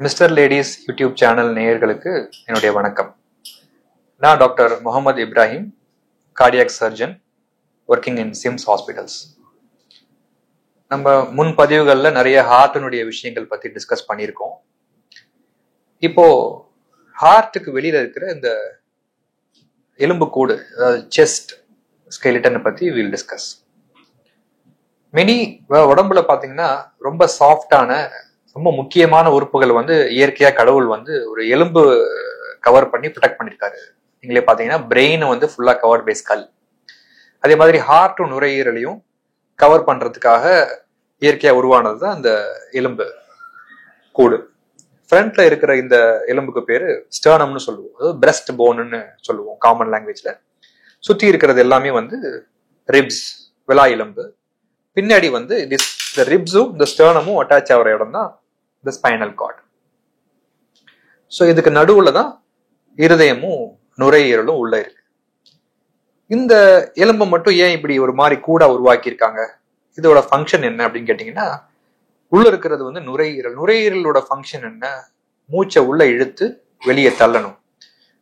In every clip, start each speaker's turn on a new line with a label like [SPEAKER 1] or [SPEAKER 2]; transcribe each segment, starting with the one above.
[SPEAKER 1] Mister ladies YouTube channel நேயர்களுக்கு என்னுடைய வணக்கம். நான் doctor Mohammed Ibrahim, cardiac surgeon working in SIMS hospitals. நம்ம முன் பதிவுகளில் நிறைய ஹார்ட்டினுடைய விஷயங்கள் பற்றி டிஸ்கஸ் பண்ணியிருக்கோம். இப்போ ஹார்ட்டுக்கு வெளியில இருக்கிற இந்த எலும்புக்கூடு, அதாவது செஸ்ட் ஸ்கெலிட்டனை பற்றி வில் டிஸ்கஸ். உடம்புல பார்த்தீங்கன்னா ரொம்ப சாஃப்டான, ரொம்ப முக்கியமான உறுப்புகள் இயற்கையா கடவுள் ஒரு எலும்பு கவர் பண்ணி ப்ரொடெக்ட் பண்ணிருக்காரு. நீங்களே பாத்தீங்கன்னா பிரெயின் ஃபுல்லா கவர் பை ஸ்கல். அதே மாதிரி ஹார்ட்டும் நுரையீரலையும் கவர் பண்றதுக்காக இயற்கையா உருவானது தான் அந்த எலும்பு கூடு. ஃப்ரண்ட்ல இருக்கிற இந்த எலும்புக்கு பேரு ஸ்டர்னம்னு சொல்லுவோம், அதாவது பிரஸ்ட் போன்னு சொல்லுவோம் காமன் லாங்குவேஜ்ல. சுத்தி இருக்கிறது எல்லாமே ரிப்ஸ், விலா எலும்பு. பின்னாடி இந்த ரிப்ஸும் இந்த ஸ்டர்னமும் அட்டாச் ஆகிற இடம் தான் இந்த ஸ்பைனல் கார்டு. ஸோ இதுக்கு நடுவுல தான் இருதயமும் நுரையீரலும் உள்ள இருக்கு. இந்த எலும்பை மட்டும் ஏன் இப்படி ஒரு மாதிரி கூட உருவாக்கியிருக்காங்க? இதோட ஃபங்க்ஷன் என்ன அப்படின்னு கேட்டீங்கன்னா, உள்ள இருக்கிறது நுரையீரல். நுரையீரலோட ஃபங்க்ஷன் என்ன? மூச்சை உள்ள இழுத்து வெளியே தள்ளணும்.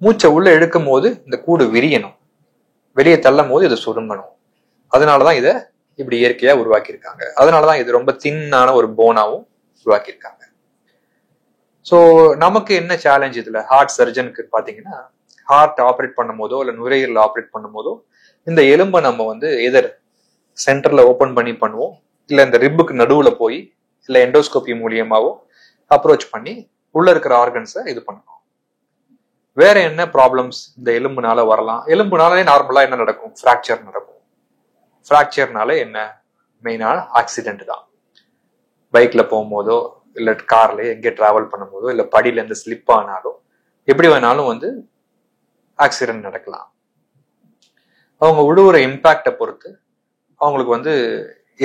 [SPEAKER 1] மூச்சை உள்ள இழுக்கும் போது இந்த கூடு விரியணும், வெளியே தள்ளும் போது இது சுருங்கணும். அதனாலதான் இதை இப்படி இயற்கையா உருவாக்கியிருக்காங்க. அதனாலதான் இது ரொம்ப தின்னான ஒரு போனாவும் உருவாக்கியிருக்காங்க. ஸோ நமக்கு என்ன சேலஞ்ச் இதுல? ஹார்ட் சர்ஜனுக்கு பாத்தீங்கன்னா, ஹார்ட் ஆப்ரேட் பண்ணும் போதோ இல்ல நுரையீரல் ஆப்ரேட் பண்ணும் போதோ இந்த எலும்பை நம்ம எதர் சென்டர்ல ஓபன் பண்ணி பண்ணுவோம், இல்ல இந்த ரிப்புக்கு நடுவுல போய் இல்ல எண்டோஸ்கோபி மூலியமாவோ அப்ரோச் பண்ணி உள்ள இருக்கிற ஆர்கன்ஸை இது பண்ணணும். வேற என்ன ப்ராப்ளம்ஸ் இந்த எலும்புனால வரலாம்? எலும்புனாலே நார்மலா என்ன நடக்கும்? ஃப்ராக்சர் நடக்கும். ஃப்ராக்சர்னால என்ன? மெயினான ஆக்சிடென்ட் தான். பைக்ல போகும்போதோ இல்ல கார்ல எங்கே டிராவல் பண்ணும் போதோ இல்ல படியில இருந்து ஸ்லிப் ஆனாலோ எப்படி வேணாலும் ஆக்சிடென்ட் நடக்கலாம். அவங்க விழுவுற இம்பாக்டை பொறுத்து அவங்களுக்கு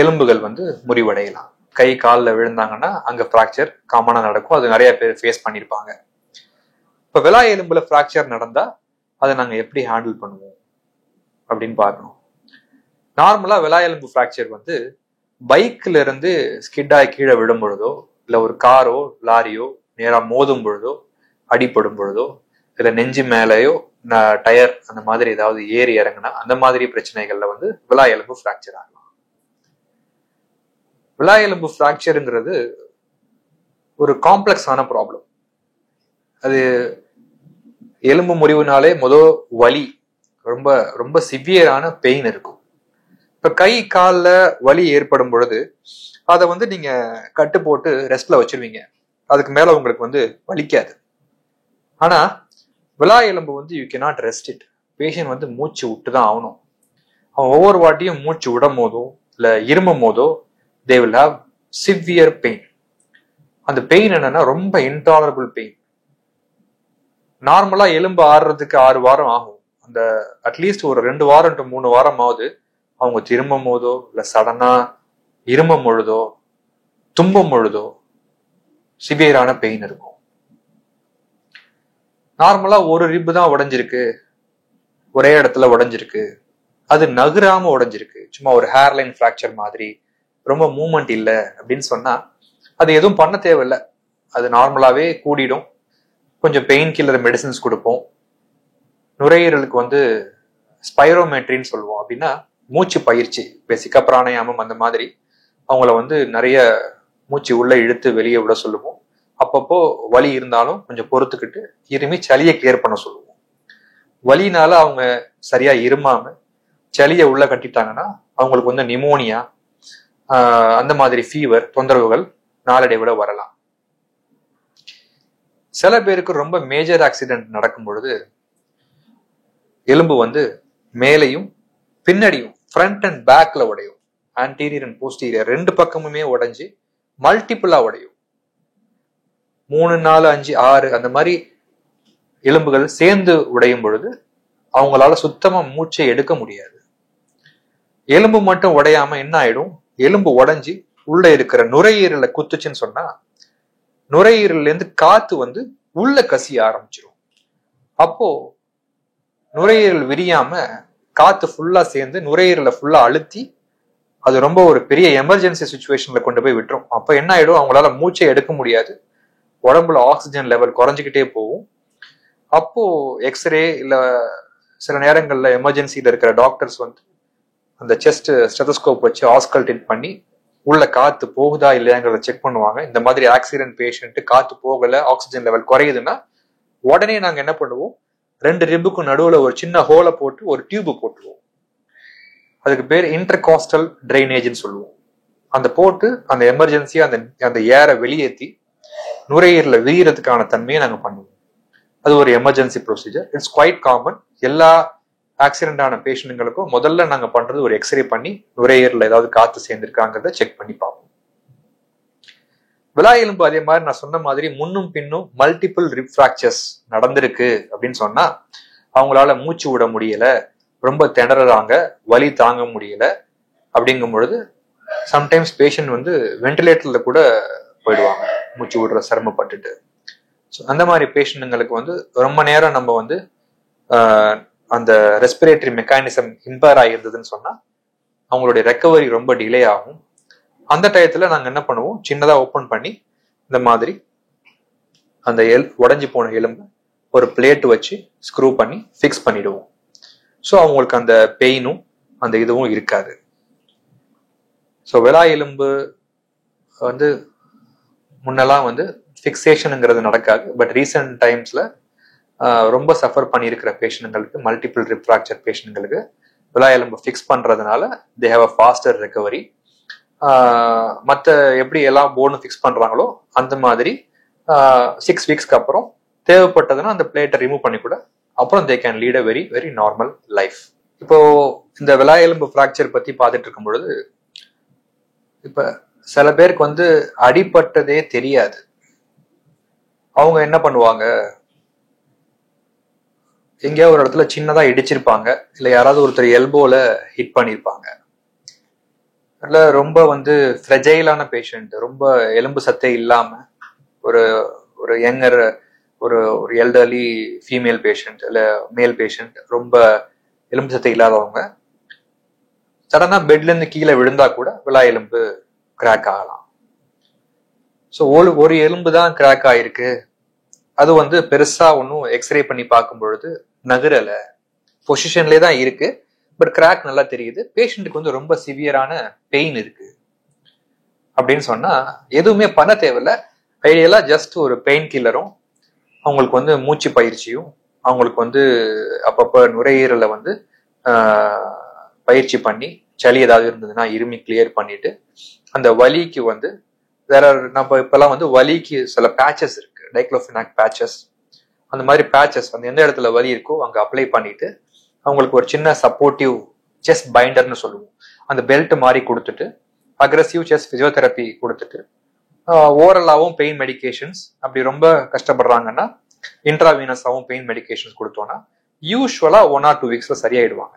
[SPEAKER 1] எலும்புகள் முறிவடையலாம். கை காலில் விழுந்தாங்கன்னா அங்க ஃப்ராக்சர் காமனா நடக்கும். அது நிறைய பேர் ஃபேஸ் பண்ணியிருப்பாங்க. இப்ப விலா எலும்புல ஃப்ராக்சர் நடந்தா அதை நாங்க எப்படி ஹேண்டில் பண்ணுவோம் அப்படின்னு பார்க்கணும். நார்மலா விலா எலும்பு ஃப்ராக்சர் பைக்ல இருந்து ஸ்கிட்டாய் கீழே விடும் பொழுதோ இல்ல ஒரு காரோ லாரியோ நேரா மோதும் பொழுதோ அடிப்படும் பொழுதோ இல்ல நெஞ்சு மேலேயோ டயர் அந்த மாதிரி ஏதாவது ஏறி இறங்குனா அந்த மாதிரி பிரச்சனைகள்ல விலா எலும்பு ஃப்ராக்சர் ஆகலாம். விலா எலும்பு ஃப்ராக்சருங்கிறது ஒரு காம்ப்ளெக்ஸான ப்ராப்ளம். அது எலும்பு முறிவுனாலே வலி, ரொம்ப ரொம்ப சிவியரான பெயின் இருக்கும். இப்ப கை காலில் வலி ஏற்படும் பொழுது அதை நீங்க கட்டு போட்டு ரெஸ்ட்ல வச்சிருவீங்க. அதுக்கு மேல உங்களுக்கு வலிக்காது. ஆனா விலா எலும்பு you cannot rest it. Patient மூச்சு விட்டு தான் ஆகணும். அவன் ஒவ்வொரு வாட்டியும் மூச்சு விடும் போதோ இல்ல இருமும் போதோ they will have severe pain. அந்த பெயின் என்னன்னா ரொம்ப இன்டாலரபிள் பெயின். நார்மலா எலும்பு ஆடுறதுக்கு 6 வாரம் ஆகும். அந்த அட்லீஸ்ட் ஒரு 2 வாரம் to 3 வாரமாவது அவங்க திரும்பும் போதோ இல்ல சடனா இருமும் பொழுதோ தும்பும் பொழுதோ சிவியரான பெயின் இருக்கும். நார்மலா ஒரு ரிப்பு தான் உடைஞ்சிருக்கு, ஒரே இடத்துல உடைஞ்சிருக்கு, அது நகராம உடைஞ்சிருக்கு, சும்மா ஒரு ஹேர்லைன் ஃப்ராக்சர் மாதிரி, ரொம்ப மூவ்மெண்ட் இல்லை அப்படின்னு சொன்னா அது எதுவும் பண்ண தேவையில்லை. அது நார்மலாவே கூடிடும். கொஞ்சம் பெயின் கில்லர் மெடிசின்ஸ் கொடுப்போம். நுரையீரலுக்கு ஸ்பைரோமெட்ரின்னு சொல்லுவோம். அப்படின்னா மூச்சு பயிற்சி, பேசிக்கா பிராணாயாமம் அந்த மாதிரி அவங்கள நிறைய மூச்சு உள்ள இழுத்து வெளியே விட சொல்லுவோம். அப்பப்போ வலி இருந்தாலும் கொஞ்சம் பொறுத்துக்கிட்டு இருமி சளியை கிளியர் பண்ண சொல்லுவோம். வலினால அவங்க சரியா இருமாம சளியை உள்ள கட்டிட்டாங்கன்னா அவங்களுக்கு நிமோனியா அந்த மாதிரி ஃபீவர் தொந்தரவுகள் நாளடைவுல வரலாம். சில பேருக்கு ரொம்ப மேஜர் ஆக்சிடென்ட் நடக்கும் பொழுது எலும்பு மேலையும் பின்னாடியும் ஃப்ரண்ட் அண்ட் பேக்ல உடையும். ஆன்டீரியர் அண்ட் போஸ்டீரியர் 2 பக்கமுமே உடைஞ்சு மல்டிபிளா உடையும். 3, 4, 5, 6 அந்த மாதிரி எலும்புகள் சேர்ந்து உடையும் பொழுது அவங்களால சுத்தமா மூச்சை எடுக்க முடியாது. எலும்பு மட்டும் உடையாம என்ன ஆயிடும்? எலும்பு உடைஞ்சு உள்ள இருக்கிற நுரையீரலை குத்துச்சுன்னு சொன்னா நுரையீரல்ல இருந்து காத்து உள்ள கசிய ஆரம்பிச்சிடும். அப்போ நுரையீரல் விரியாம காத்து ஃபுல்லா சேர்ந்து நுரையீரலை ஃபுல்லா அழுத்தி அது ரொம்ப ஒரு பெரிய எமர்ஜென்சி சுச்சுவேஷன்ல கொண்டு போய் விட்டுரும். அப்ப என்ன ஆயிடும்? அவங்களால மூச்சை எடுக்க முடியாது. உடம்புல ஆக்சிஜன் லெவல் குறைஞ்சிக்கிட்டே போகும். அப்போ எக்ஸ்ரே இல்ல சில நேரங்கள்ல எமர்ஜென்சில இருக்கிற டாக்டர்ஸ் வந்து அந்த செஸ்ட் ஸ்டெதோஸ்கோப் வச்சு ஆஸ்கல்டேட் பண்ணி உள்ள காத்து போகுதா இல்லையாங்கிறத செக் பண்ணுவாங்க. இந்த மாதிரி ஆக்சிடென்ட் பேஷண்ட் காத்து போகல, ஆக்சிஜன் லெவல் குறையுதுன்னா உடனே நாங்க என்ன பண்ணுவோம், 2 ரிப்புக்கும் நடுவுல ஒரு சின்ன ஹோலை போட்டு ஒரு டியூப் போட்டுருவோம். அதுக்கு பேர் இன்டர்காஸ்டல் ட்ரைனேஜ்னு சொல்லுவோம். அந்த போட்டு அந்த எமர்ஜென்சியா அந்த ஏரை வெளியேற்றி நுரையீரல விரியறதுக்கான தன்மையை நாங்க பண்ணுவோம். அது ஒரு emergency procedure. It's quite common. எல்லா ஆக்சிடென்ட் ஆன பேஷண்ட்களுக்கும் முதல்ல நாங்க பண்றது ஒரு எக்ஸ்ரே பண்ணி நுரையீரல ஏதாவது காத்து சேர்ந்திருக்காங்கிறத செக் பண்ணி பார்ப்போம். விலா எலும்பு அதே மாதிரி நான் சொன்ன மாதிரி முன்னும் பின்னும் மல்டிபிள் ரிப் ஃப்ராக்சர்ஸ் நடந்திருக்கு அப்படின்னு சொன்னா அவங்களால மூச்சு விட முடியல, ரொம்ப திணறாங்க, வலி தாங்க முடியல அப்படிங்கும் பொழுது சம்டைம்ஸ் பேஷண்ட் வந்து வென்டிலேட்டர்ல கூட போயிடுவாங்க மூச்சு விடுற சிரமப்பட்டுட்டு. ஸோ அந்த மாதிரி பேஷண்ட்டுங்களுக்கு வந்து ரொம்ப நேரம் நம்ம வந்து அந்த ரெஸ்பிரேட்டரி மெக்கானிசம் இம்பேர் ஆகிருந்ததுன்னு சொன்னா அவங்களுடைய ரெக்கவரி ரொம்ப டிலே ஆகும். அந்த டயத்துல நாங்க என்ன பண்ணுவோம், சின்னதா ஓப்பன் பண்ணி இந்த மாதிரி அந்த உடைஞ்சு போன எலும்பு ஒரு பிளேட் வச்சு ஸ்க்ரூ பண்ணி ஃபிக்ஸ் பண்ணிடுவோம். ஸோ அவங்களுக்கு அந்த பெயினும் அந்த இதுவும் இருக்காது. ஸோ விலா எலும்பு வந்து முன்னெல்லாம் வந்து ஃபிக்சேஷனுங்கிறது நடக்காது. பட் ரீசெண்ட் டைம்ஸ்ல ரொம்ப சஃபர் பண்ணியிருக்கிற பேஷண்ட்களுக்கு, மல்டிபிள் ரிப் ஃப்ராக்சர் பேஷண்ட்களுக்கு விலா எலும்பு ஃபிக்ஸ் பண்றதுனால they have a faster recovery. மற்ற எப்படி எல்லாம் போனு ஃபிக்ஸ் பண்றாங்களோ அந்த மாதிரி 6 வீக்ஸ்க்கு அப்புறம் தேவைப்பட்டதுன்னா அந்த பிளேட்டை ரிமூவ் பண்ணி கூட அப்புறம் they can lead a very very normal life. இப்போ இந்த விலா எலும்பு ஃப்ராக்சர் பத்தி பார்த்துட்டு இருக்கும் பொழுது இப்ப சில பேருக்கு வந்து அடிபட்டதே தெரியாது. அவங்க என்ன பண்ணுவாங்க, எங்கேயாவது ஒரு இடத்துல சின்னதா இடிச்சிருப்பாங்க, இல்ல யாராவது ஒருத்தர் எல்போல ஹிட் பண்ணிருப்பாங்க, இல்ல ரொம்ப வந்து ஃப்ரெஜைலான பேஷண்ட், ரொம்ப எலும்பு சத்தே இல்லாம ஒரு ஒரு யங்கர் ஒரு ஒரு எல்டர்லி ஃபீமேல் பேஷண்ட் இல்ல மேல் பேஷண்ட் ரொம்ப எலும்பு சத்தை இல்லாதவங்க சடனா பெட்ல இருந்து கீழே விழுந்தா கூட விலா எலும்பு கிராக் ஆகலாம். ஸோ ஒரு எலும்பு தான் கிராக் ஆயிருக்கு, அது வந்து பெருசா ஒன்றும் எக்ஸ்ரே பண்ணி பார்க்கும் பொழுது நகரல, பொசிஷன்லேயே தான் இருக்கு, பட் கிராக் நல்லா தெரியுது, பேஷண்ட்டுக்கு வந்து ரொம்ப சிவியரான பெயின் இருக்கு அப்படின்னு சொன்னா எதுவுமே பண்ண தேவையில்ல. ஐடியலா ஜஸ்ட் ஒரு பெயின் கில்லரும் அவங்களுக்கு வந்து மூச்சு பயிற்சியும் அவங்களுக்கு வந்து அப்பப்ப நுரையீரலை வந்து பயிற்சி பண்ணி சளி ஏதாவது இருந்ததுன்னா இருமி கிளியர் பண்ணிட்டு அந்த வலிக்கு வந்து வேற நம்ம இப்பெல்லாம் வந்து வலிக்கு சில பேச்சஸ் இருக்கு, டைக்ளோஃபினாக் பேச்சஸ். அந்த மாதிரி பேச்சஸ் வந்து எந்த இடத்துல வலி இருக்கோ அங்க அப்ளை பண்ணிட்டு அவங்களுக்கு ஒரு சின்ன சப்போர்ட்டிவ் செஸ்ட் பைண்டர்னு சொல்லுவோம், அந்த பெல்ட் மாதிரி கொடுத்துட்டு அக்ரெசிவ் செஸ்ட் பிசியோதெரப்பி கொடுத்துட்டு ஓரலாவும் பெயின் மெடிகேஷன்ஸ், அப்படி ரொம்ப கஷ்டப்படுறாங்கன்னா இன்ட்ராவீனஸாவும் பெயின் மெடிகேஷன்ஸ் கொடுத்தோம்னா யூஸ்வலா 1 or 2 வீக்ஸ்ல சரியாயிடுவாங்க.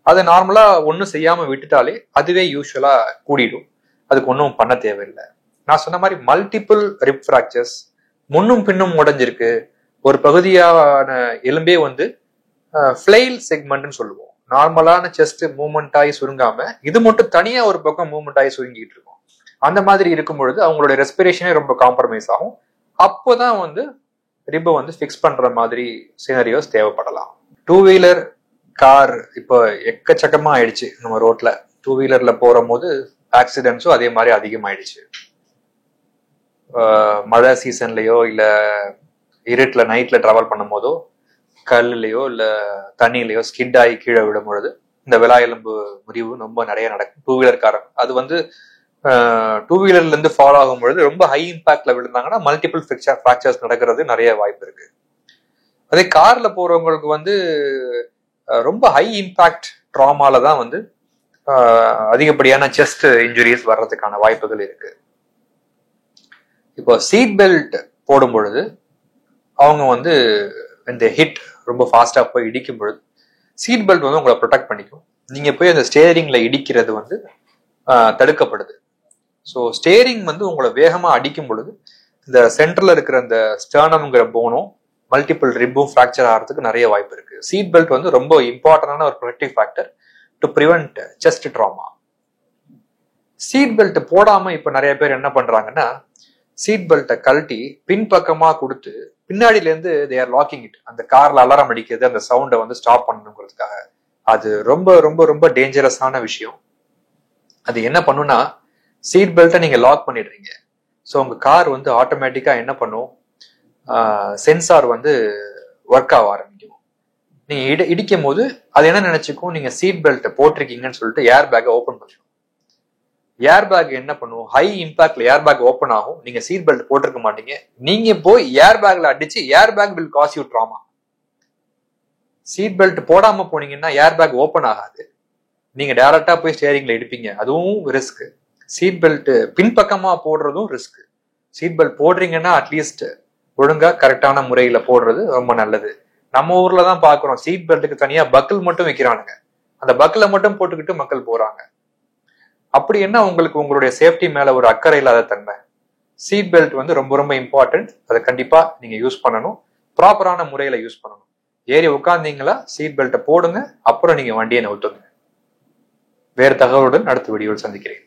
[SPEAKER 1] அது நார்மலா ஒன்றும் செய்யாம விட்டுட்டாலே அதுவே யூஸ்வலா கூடிடும், அதுக்கு ஒன்றும் பண்ண தேவையில்லை. நான் சொன்ன மாதிரி மல்டிபிள் ரிப் ஃப்ராக்சர்ஸ், முன்னும் பின்னும் உடைஞ்சிருக்கு, ஒரு பகுதியான எலும்பே வந்து ஃபிளைல் செக்மெண்ட்னு சொல்லுவோம், நார்மலான செஸ்ட் மூவ்மெண்ட் ஆகி சுருங்காம இது மட்டும் தனியா ஒரு பக்கம் மூவ்மெண்ட் ஆகி சுருங்கிட்டு இருக்கும். அந்த மாதிரி இருக்கும் பொழுது அவங்களுடைய ரெஸ்பிரேஷனே ரொம்ப காம்ப்ரமைஸ் ஆகும். அப்போதான் வந்து ரிப்பை வந்து ஃபிக்ஸ் பண்ற மாதிரி சினரியோஸ் தேவைப்படலாம். 2 வீலர் கார் இப்போ எக்கச்சக்கமா ஆயிடுச்சு நம்ம ரோட்ல. 2 வீலர்ல போற போது ஆக்சிடென்ட்ஸும் அதே மாதிரி அதிகமாயிடுச்சு. மழை சீசன்லயோ இல்ல இருட்டுல நைட்ல டிராவல் பண்ணும் போதோ கல்லுலயோ இல்ல தண்ணியிலயோ ஸ்கிட் ஆகி கீழே விடும் பொழுது இந்த விலா எலும்பு முறிவு ரொம்ப நிறைய நடக்கும் 2 வீலர் காரங்க. அது வந்து 2 வீலர்ல இருந்து ஃபாலோ ஆகும் பொழுது ரொம்ப ஹை இம்பாக்ட்ல விழுந்தாங்கன்னா மல்டிபிள் ஃப்ராக்சர்ஸ் நடக்கிறது நிறைய வாய்ப்பு இருக்கு. அதே கார்ல போறவங்களுக்கு வந்து ரொம்ப ஹை இம்பாக்ட் ட்ராமால தான் வந்து அதிகப்படியான செஸ்ட் இன்ஜுரிஸ் வர்றதுக்கான வாய்ப்புகள் இருக்கு. இப்போ சீட் பெல்ட் போடும் பொழுது அவங்க வந்து இந்த ஹிட் ரொம்ப ஃபாஸ்டா போய் இடிக்கும் பொழுது சீட் பெல்ட் வந்து உங்களை ப்ரொடெக்ட் பண்ணிக்கும். நீங்க போய் அந்த ஸ்டேரிங்ல இடிக்கிறது வந்து தடுக்கப்படுது. ஸோ ஸ்டேரிங் வந்து உங்களை வேகமா அடிக்கும் பொழுது இந்த சென்டர்ல இருக்கிற அந்த ஸ்டர்னம்ங்கிற போனும் மல்டிபிள் ரிப்பும் ஃப்ராக்சர் ஆகிறதுக்கு நிறைய வாய்ப்பு இருக்கு. சீட் பெல்ட் வந்து ரொம்ப இம்பார்ட்டன்டான ஒரு protective factor to prevent chest trauma. Seat belt போடாம இப்ப நிறைய பேர் என்ன பண்றாங்கன்னா சீட் பெல்ட்டை கழட்டி பின்பக்கமா கொடுத்து பின்னாடில இருந்து தே ஆர் லாக்கிங் இட். அந்த கார்ல அலாரம் அடிக்கிறது, அந்த சவுண்டை வந்து ஸ்டாப் பண்ணணுங்கிறதுக்காக. அது ரொம்ப ரொம்ப ரொம்ப டேஞ்சரஸான விஷயம். அது என்ன பண்ணுன்னா, சீட் பெல்ட்டை நீங்க லாக் பண்ணிடுறீங்க. ஸோ உங்க கார் வந்து ஆட்டோமேட்டிக்கா என்ன பண்ணும், சென்சார் வந்து ஒர்க் ஆக ஆரம்பிக்கும். நீங்க இடிக்கும் போது அது என்ன நினைச்சுக்கும், நீங்க சீட் பெல்ட்டை போட்டிருக்கீங்கன்னு சொல்லிட்டு ஏர் பேக்கை ஓப்பன் பண்ணிடும். ஏர் பேக் என்ன பண்ணும், ஹை இம்பாக்ட்ல ஏர் பேக் ஓப்பன் ஆகும். நீங்க சீட் பெல்ட் போட்டிருக்க மாட்டீங்க, நீங்க போய் ஏர் பேக்ல அடிச்சு air bag will cause you trauma. Seat belt போடாம போனீங்கன்னா ஏர் பேக் ஓப்பன் ஆகாது, நீங்க டைரக்டா போய் ஸ்டியரிங்ல இடிப்பீங்க, அதுவும் ரிஸ்க். சீட் பெல்ட் பின்பக்கமா போடுறதும் ரிஸ்க். சீட் பெல்ட் போடுறீங்கன்னா அட்லீஸ்ட் ஒழுங்கா கரெக்டான முறையில போடுறது ரொம்ப நல்லது. நம்ம ஊர்ல தான் பாக்குறோம், சீட் பெல்ட்டுக்கு தனியா பக்கிள் மட்டும் வைக்கிறானுங்க, அந்த பக்கிளை மட்டும் போட்டுக்கிட்டு மக்கள் போறாங்க. அப்படி என்ன உங்களுக்கு உங்களுடைய சேஃப்டி மேல ஒரு அக்கறை இல்லாத தன்மை? சீட் பெல்ட் வந்து ரொம்ப ரொம்ப இம்பார்ட்டன்ட். அதை கண்டிப்பா நீங்க யூஸ் பண்ணணும், ப்ராப்பரான முறையில யூஸ் பண்ணணும். ஏறி உட்கார்ந்தீங்களா சீட் பெல்ட்டை போடுங்க, அப்புறம் நீங்க வண்டியை நவுத்துங்க. வேறு தகவலுடன் அடுத்த வீடியோவில் சந்திக்கிறேன்.